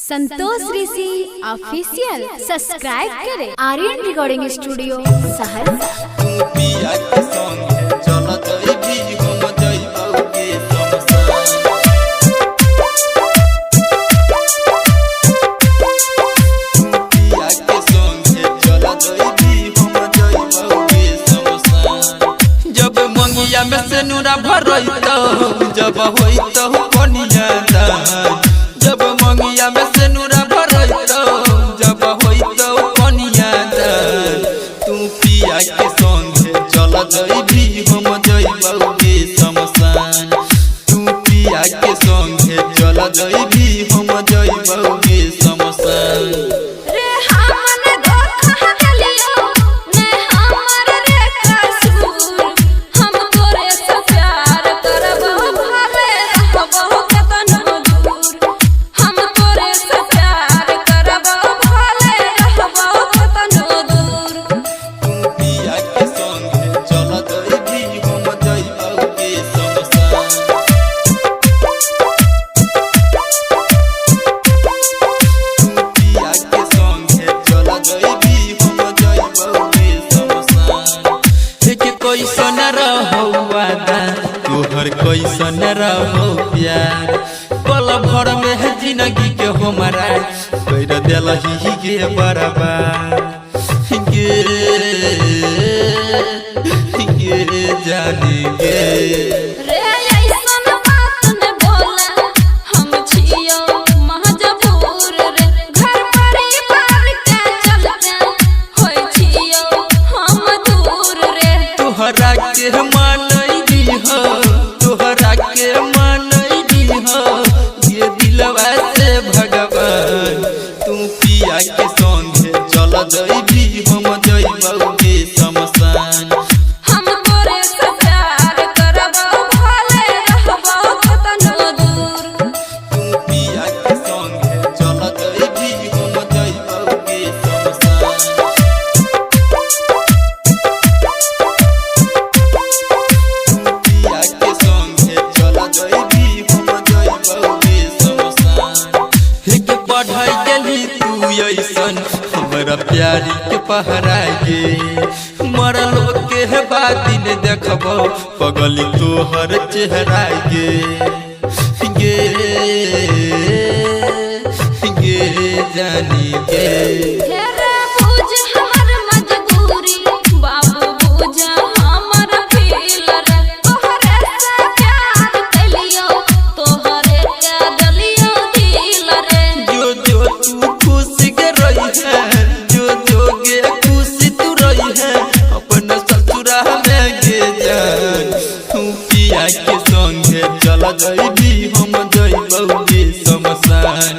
संतोष ऋषि official subscribe करें। Aryan recording studio Saharsa. पिया के संग चल जई भी हम जइबौ के शमशान। पिया के संग चल जई भी हम जइबौ के शमशान। जब मंगिया में से नूरा भरइत जब होइत कनिया दान। जब मंगिया में से नूरा भरइत जब होइत कनिया दान। तू पिया के संग चल जई भी हम जइबौ के शमशान। तू पिया के संग चल जई भी हम जइबौ के शमशान। रे हमन धोखा देलियो ने हमर रे कसूर। हम तोरे से प्यार करबो भले रहबो कतनो दूर। हम तोरे से प्यार करबो भले रहबो कतनो दूर। तू पिया के संग चल जई भी हम जइबौ के शमशान। पिया के संग चल जई भी हम जइबौ के शमशान। एक कैसन रहौ वादा तोहर कैसन रहौ प्यार। पल भर में है जिंदगी के हमारा कर देलही गे बर्बाद। गे जाने गे रे ऐसन बात न बोला हम छियो मजबूर रे। घर परिवार के चलते होय छियो हम दूर रे। तोहरा के मानई दीह तोहरा के मानई दीह ये दिलवा से भगवान। तू पिया के संग चल जई भी हम जइबौ के शमशान। हम तोरे से प्यार करबो भले रहबो कतनो दूर। तू पिया के संग चल जई भी हम जइबौ के शमशान। पिया के संग चल जई भी हम जइबौ के शमशान। एक बढ़ाई गेली तू ऐसन हमरा प्यारी के पहराई गे। मरलो के बादिन देखबो पगली तोहर चेहरा गे। गे गे जानी गे रे बुझ हमर मजबूरी बाबू बुझ हमर फील रे। तोहरे से प्यार कलियो तोहरे के दलियो दिल रे। जो जो तू खुश के रही है जो जो गे खुश तू रही है अपन ससुरा में गे जान। तू पिया के संग चल जई भी हम जइबौ के शमशान।